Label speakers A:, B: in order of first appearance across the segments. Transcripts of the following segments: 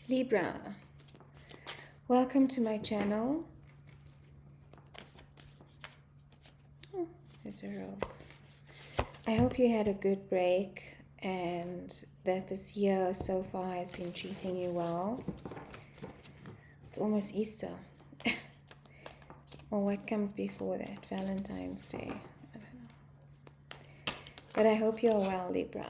A: Libra, welcome to my channel. Oh, there's a rogue. I hope you had a good break and that this year so far has been treating you well. It's almost Easter. Or what comes before that? Valentine's Day. I don't know. But I hope you're well, Libra.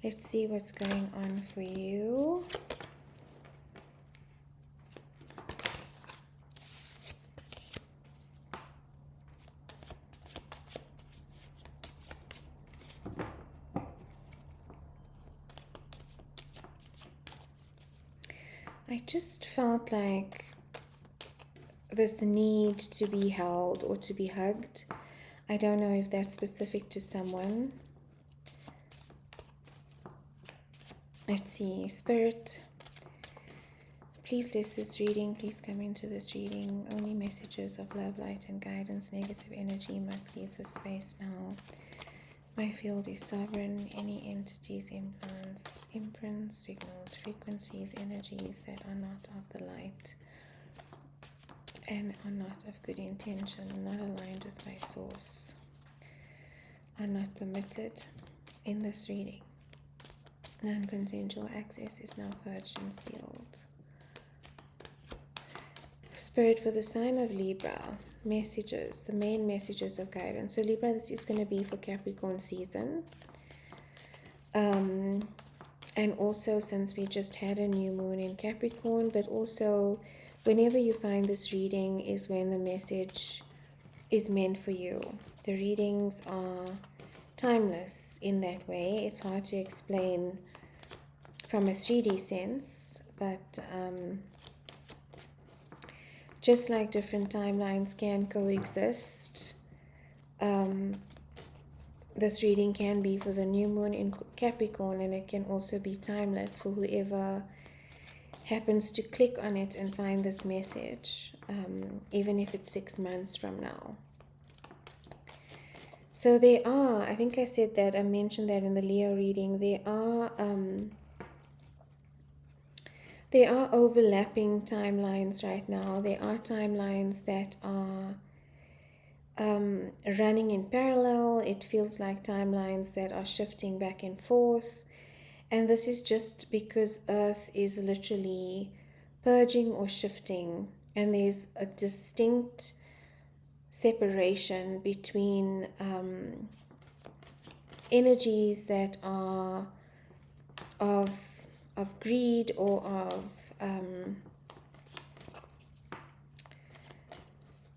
A: Let's see what's going on for you. I just felt like this need to be held or to be hugged. I don't know if that's specific to someone. Let's see, Spirit, please bless this reading. Please come into this reading. Only messages of love, light, and guidance. Negative energy must leave the space now. My field is sovereign. Any entities, imprints, signals, frequencies, energies that are not of the light and are not of good intention, not aligned with my source, are not permitted in this reading. Non-consensual access is now purged and sealed. Spirit, for the sign of Libra, messages, the main messages of guidance. So Libra, this is going to be for Capricorn season. And also since we just had a new moon in Capricorn, but also whenever you find this reading is when the message is meant for you. The readings are timeless in that way. It's hard to explain from a 3D sense, but just like different timelines can coexist, this reading can be for the new moon in Capricorn, and it can also be timeless for whoever happens to click on it and find this message, even if it's 6 months from now. So there are, I think I said that, I mentioned that in the Leo reading, there are overlapping timelines right now. There are timelines that are running in parallel. It feels like timelines that are shifting back and forth. And this is just because Earth is literally purging or shifting. And there's a distinct separation between energies that are of greed or of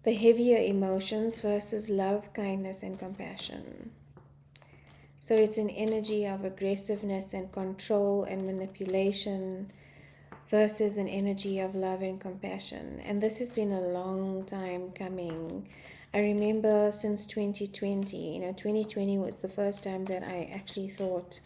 A: the heavier emotions versus love, kindness, and compassion. So it's an energy of aggressiveness and control and manipulation versus an energy of love and compassion. And this has been a long time coming. I remember since 2020, 2020 was the first time that I actually thought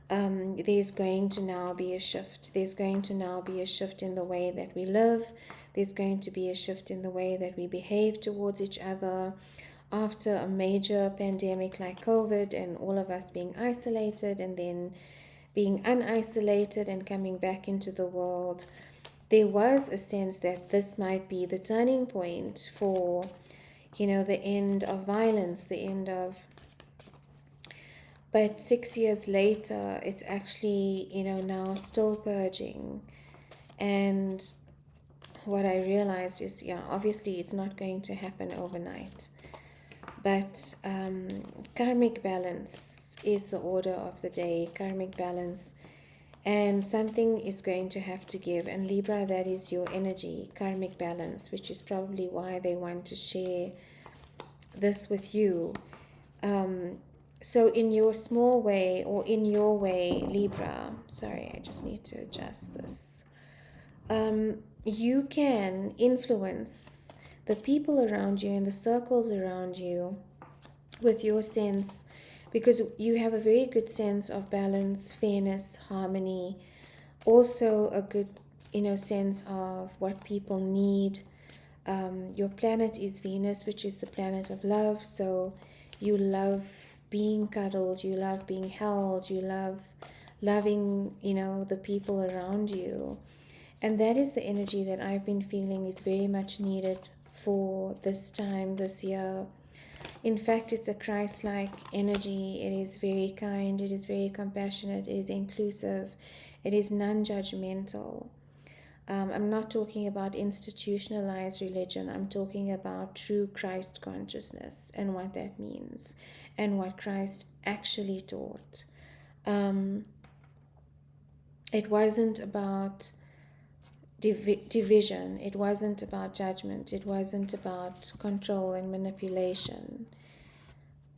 A: there's going to now be a shift. There's going to now be a shift in the way that we live. There's going to be a shift in the way that we behave towards each other. After a major pandemic like COVID and all of us being isolated and then being unisolated and coming back into the world, there was a sense that this might be the turning point for, the end of violence, the end of... But 6 years later, it's actually, now still purging. And what I realized is, obviously it's not going to happen overnight. But karmic balance is the order of the day, karmic balance. And something is going to have to give. And Libra, that is your energy, karmic balance, which is probably why they want to share this with you. So in your small way, or in your way, Libra, sorry, I just need to adjust this. You can influence the people around you and the circles around you with your sense, because you have a very good sense of balance, fairness, harmony, also a good, sense of what people need, Your planet is Venus, which is the planet of love. So you love being cuddled, you love being held, you love loving, the people around you. And that is the energy that I've been feeling is very much needed for this time, this year. In fact, it's a Christ-like energy. It is very kind, it is very compassionate, it is inclusive, it is non-judgmental. I'm not talking about institutionalized religion. I'm talking about true Christ consciousness and what that means and what Christ actually taught. It wasn't about division. It wasn't about judgment. It wasn't about control and manipulation.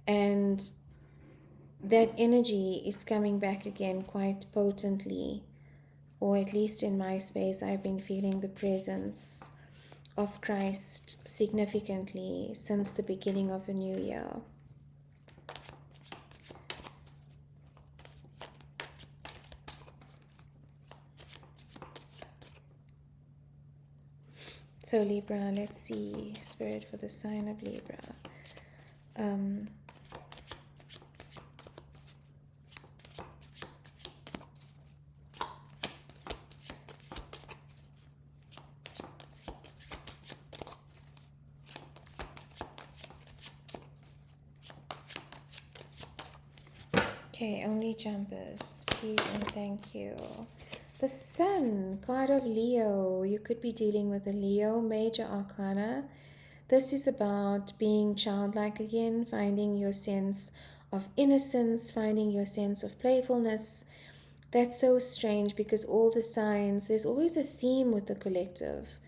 A: And that energy is coming back again quite potently, or at least in my space, I've been feeling the presence of Christ significantly since the beginning of the new year. So Libra, let's see, Spirit for the sign of Libra. Okay, only jumpers, please and thank you. The Sun, card of Leo. You could be dealing with a Leo, major arcana. This is about being childlike again, finding your sense of innocence, finding your sense of playfulness. That's so strange because all the signs, there's always a theme with the collective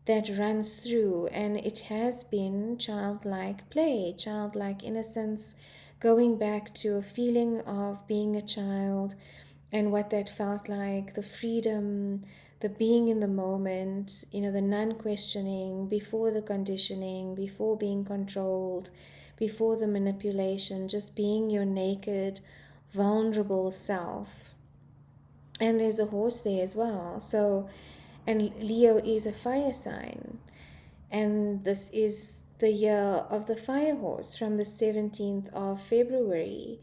A: that runs through, and it has been childlike play, childlike innocence, going back to a feeling of being a child and what that felt like, the freedom, the being in the moment, the non-questioning, before the conditioning, before being controlled, before the manipulation, just being your naked, vulnerable self. And there's a horse there as well. So, and Leo is a fire sign. And this is the year of the fire horse from the 17th of February.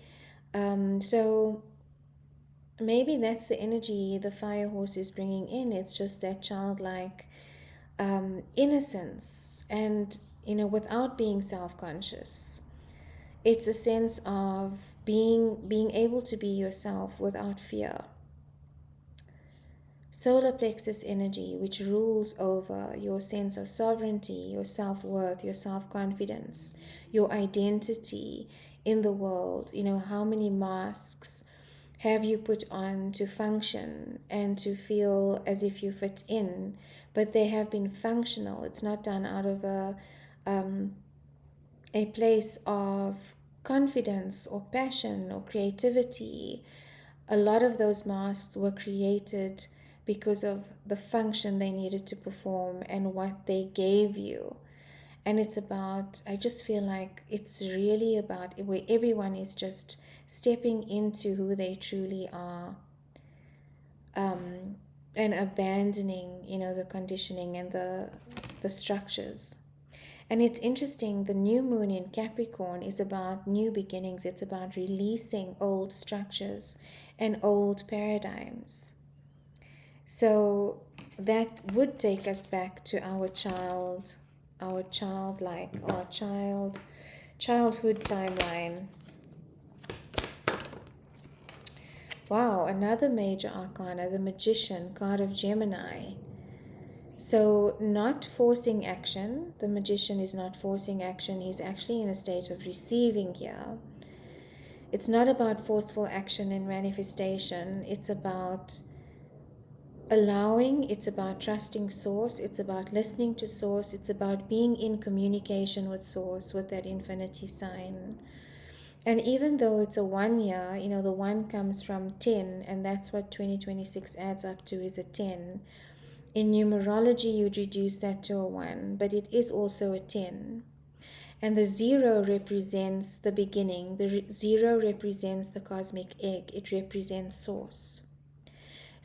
A: So maybe that's the energy the fire horse is bringing in. It's just that childlike innocence and, without being self-conscious. It's a sense of being able to be yourself without fear. Solar plexus energy, which rules over your sense of sovereignty, your self-worth, your self-confidence, your identity in the world. How many masks have you put on to function and to feel as if you fit in, but they have been functional. It's not done out of a place of confidence or passion or creativity. A lot of those masks were created because of the function they needed to perform and what they gave you. And it's about, I just feel like it's really about where everyone is just stepping into who they truly are, and abandoning, the conditioning and the structures. And it's interesting, the new moon in Capricorn is about new beginnings. It's about releasing old structures and old paradigms. So that would take us back to our childhood timeline. Wow, another major arcana, the Magician, card of Gemini. So not forcing action. The Magician is not forcing action. He's actually in a state of receiving here. It's not about forceful action and manifestation. It's about allowing, it's about trusting source, it's about listening to source, it's about being in communication with source, with that infinity sign. And even though it's a 1 year, the 1 comes from 10, and that's what 2026 adds up to, is a 10. In numerology, you'd reduce that to a 1, but it is also a 10. And the 0 represents the beginning. The 0 represents the cosmic egg. It represents source.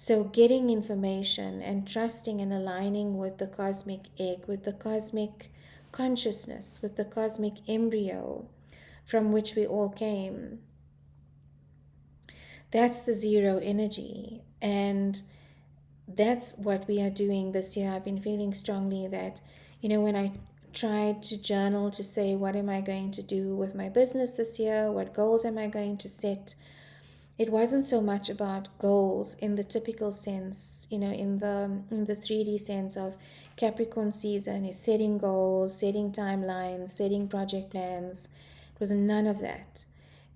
A: So getting information and trusting and aligning with the cosmic egg, with the cosmic consciousness, with the cosmic embryo from which we all came. That's the zero energy. And that's what we are doing this year. I've been feeling strongly that, when I tried to journal to say, what am I going to do with my business this year? What goals am I going to set? It wasn't so much about goals in the typical sense, in the 3D sense of Capricorn season is setting goals, setting timelines, setting project plans. It was none of that.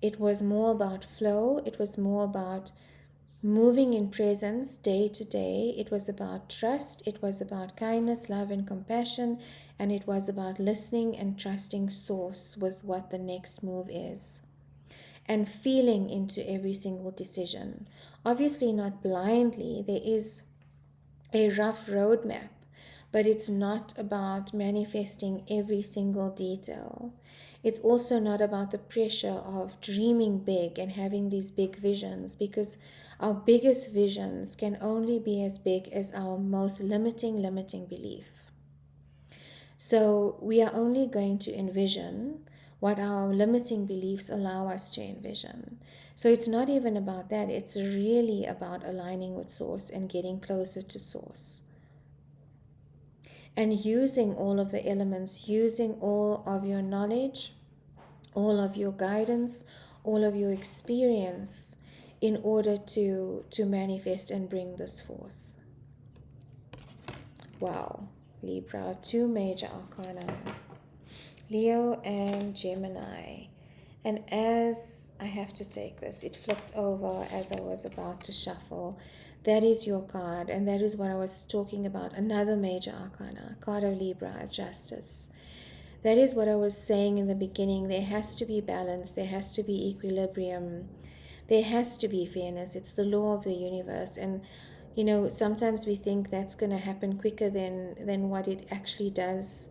A: It was more about flow. It was more about moving in presence day to day. It was about trust. It was about kindness, love, and compassion. And it was about listening and trusting Source with what the next move is. And feeling into every single decision. Obviously, not blindly. There is a rough roadmap, but it's not about manifesting every single detail. It's also not about the pressure of dreaming big and having these big visions, because our biggest visions can only be as big as our most limiting belief. So we are only going to envision what our limiting beliefs allow us to envision. So it's not even about that. It's really about aligning with Source and getting closer to Source. And using all of the elements, using all of your knowledge, all of your guidance, all of your experience in order to manifest and bring this forth. Wow, Libra, 2 major arcana, Leo and Gemini. And as I have to take this, it flipped over as I was about to shuffle. That is your card, and that is what I was talking about. Another major arcana, card of Libra, Justice. That is what I was saying in the beginning. There has to be balance. There has to be equilibrium. There has to be fairness. It's the law of the universe. And, sometimes we think that's going to happen quicker than what it actually does,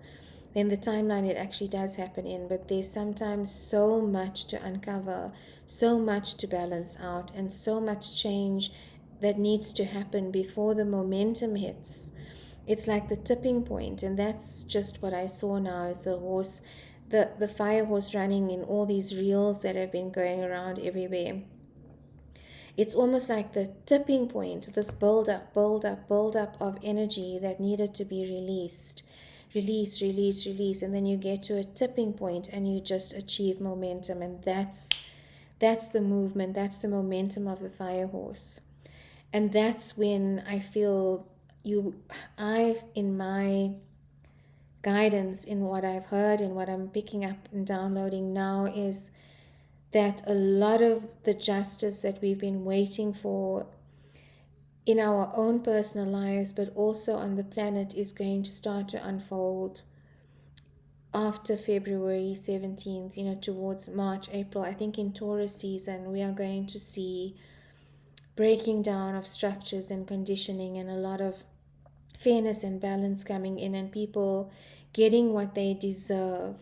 A: than the timeline it actually does happen in. But there's sometimes so much to uncover, so much to balance out, and so much change that needs to happen before the momentum hits. It's like the tipping point, and that's just what I saw now is the horse, the fire horse running in all these reels that have been going around everywhere. It's almost like the tipping point, this build up of energy that needed to be released. Release, and then you get to a tipping point and you just achieve momentum, and that's the movement, that's the momentum of the fire horse. And that's when I feel in my guidance, in what I've heard and what I'm picking up and downloading now, is that a lot of the justice that we've been waiting for in our own personal lives, but also on the planet, is going to start to unfold after February 17th, towards March, April. I think in Taurus season, we are going to see breaking down of structures and conditioning, and a lot of fairness and balance coming in, and people getting what they deserve.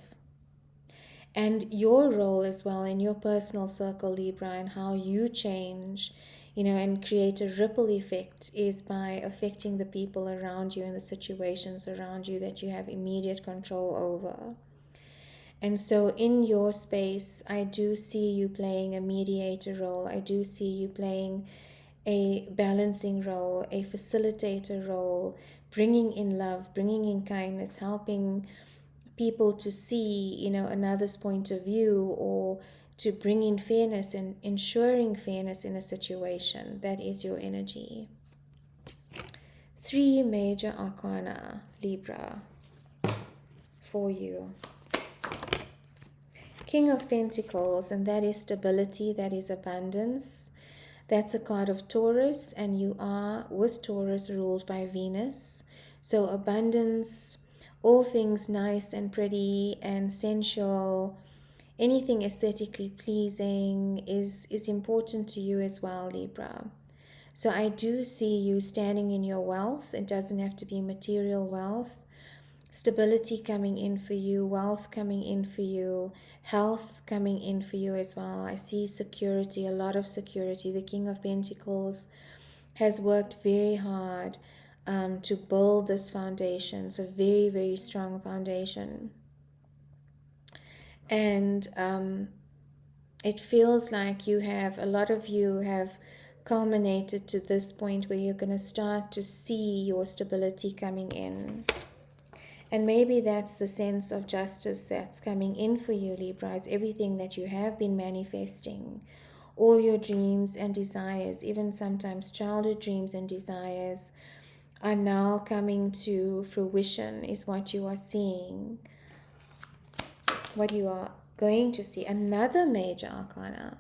A: And your role as well in your personal circle, Libra, and how you change, and create a ripple effect, is by affecting the people around you and the situations around you that you have immediate control over. And so in your space, I do see you playing a mediator role. I do see you playing a balancing role, a facilitator role, bringing in love, bringing in kindness, helping people to see, another's point of view, or to bring in fairness and ensuring fairness in a situation. That is your energy. 3 major arcana, Libra, for you. King of Pentacles, and that is stability, that is abundance. That's a card of Taurus, and you are with Taurus ruled by Venus. So abundance, all things nice and pretty and sensual, anything aesthetically pleasing is important to you as well, Libra. So I do see you standing in your wealth. It doesn't have to be material wealth. Stability coming in for you, wealth coming in for you, health coming in for you as well. I see security, a lot of security. The King of Pentacles has worked very hard to build this foundation. It's a very, very strong foundation. And it feels like a lot of you have culminated to this point where you're going to start to see your stability coming in. And maybe that's the sense of justice that's coming in for you, Libra, is everything that you have been manifesting. All your dreams and desires, even sometimes childhood dreams and desires, are now coming to fruition, is what you are seeing, what you are going to see. Another major arcana.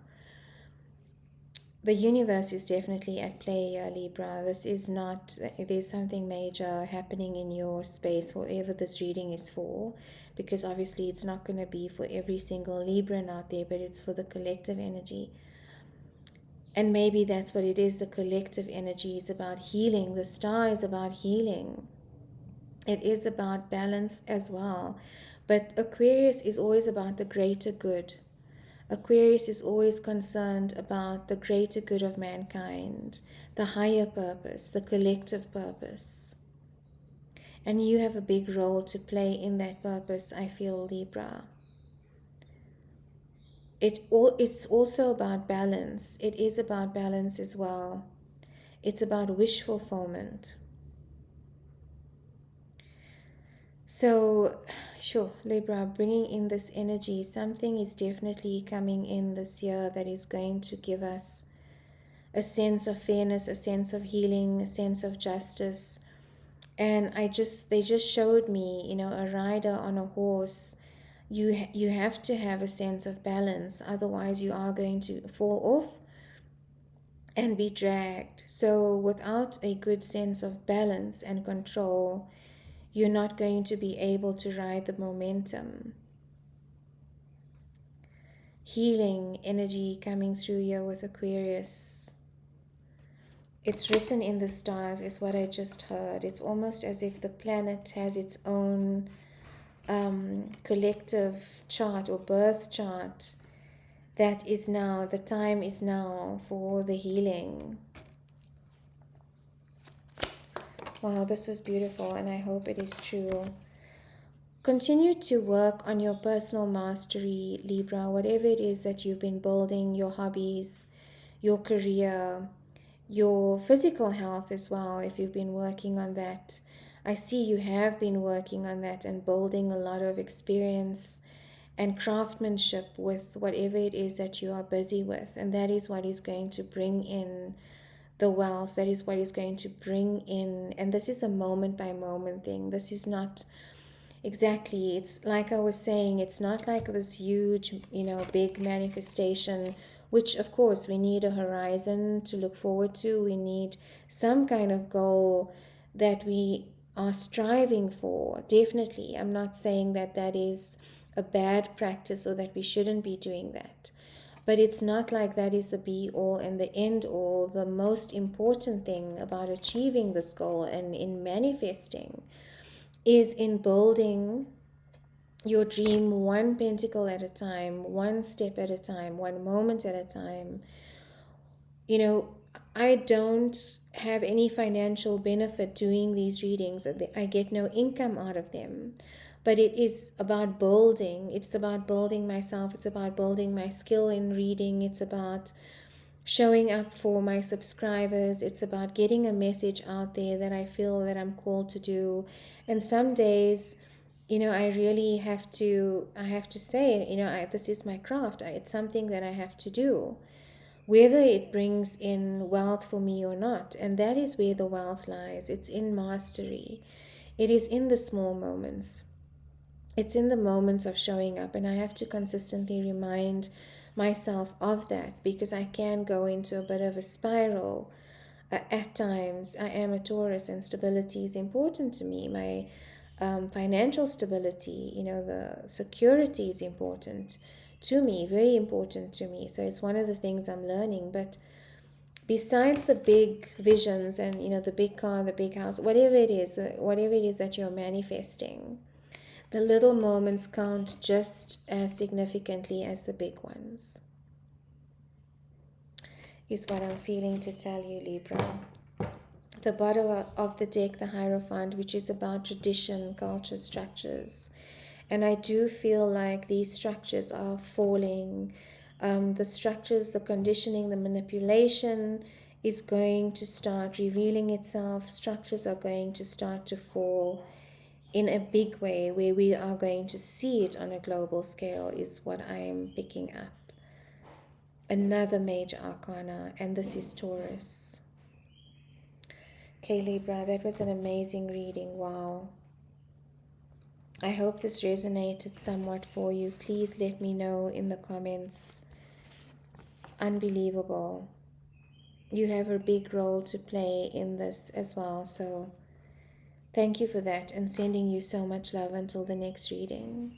A: The universe is definitely at play here, Libra. This is not, there's something major happening in your space, whatever this reading is for, because obviously it's not going to be for every single Libran out there, but it's for the collective energy. And maybe that's what it is, the collective energy is about healing. The star is about healing. It is about balance as well. But Aquarius is always about the greater good. Aquarius is always concerned about the greater good of mankind, the higher purpose, the collective purpose. And you have a big role to play in that purpose, I feel, Libra. It's also about balance. It is about balance as well. It's about wish fulfillment. So, sure, Libra, bringing in this energy, something is definitely coming in this year that is going to give us a sense of fairness, a sense of healing, a sense of justice. And they just showed me, a rider on a horse. You have to have a sense of balance, otherwise you are going to fall off and be dragged. So without a good sense of balance and control, you're not going to be able to ride the momentum. Healing energy coming through here with Aquarius. It's written in the stars, is what I just heard. It's almost as if the planet has its own collective chart or birth chart that is now, the time is now for the healing. Wow, this was beautiful, and I hope it is true. Continue to work on your personal mastery, Libra, whatever it is that you've been building, your hobbies, your career, your physical health as well, if you've been working on that. I see you have been working on that and building a lot of experience and craftsmanship with whatever it is that you are busy with. And that is what is going to bring in the wealth. That is what is going to bring in. And this is a moment by moment thing. This is not exactly, it's like I was saying, it's not like this huge, big manifestation, which of course we need a horizon to look forward to. We need some kind of goal that we are striving for. Definitely, I'm not saying that that is a bad practice or that we shouldn't be doing that. But it's not like that is the be all and the end all. The most important thing about achieving this goal and in manifesting is in building your dream one pentacle at a time, one step at a time, one moment at a time. I don't have any financial benefit doing these readings. I get no income out of them. But it is about building. It's about building myself. It's about building my skill in reading. It's about showing up for my subscribers. It's about getting a message out there that I feel that I'm called to do. And some days, I really have to say, this is my craft. It's something that I have to do, whether it brings in wealth for me or not. And that is where the wealth lies. It's in mastery. It is in the small moments. It's in the moments of showing up, and I have to consistently remind myself of that, because I can go into a bit of a spiral at times. I am a Taurus, and stability is important to me. My financial stability, the security is important to me, very important to me. So it's one of the things I'm learning. But besides the big visions and, the big car, the big house, whatever it is that you're manifesting, the little moments count just as significantly as the big ones, is what I'm feeling to tell you, Libra. The bottom of the deck, the Hierophant, which is about tradition, culture, structures. And I do feel like these structures are falling. The structures, the conditioning, the manipulation is going to start revealing itself. Structures are going to start to fall in a big way, where we are going to see it on a global scale, is what I am picking up. Another major arcana, and this is Taurus. Okay, Libra, that was an amazing reading. Wow. I hope this resonated somewhat for you. Please let me know in the comments. Unbelievable. You have a big role to play in this as well. So thank you for that, and sending you so much love until the next reading.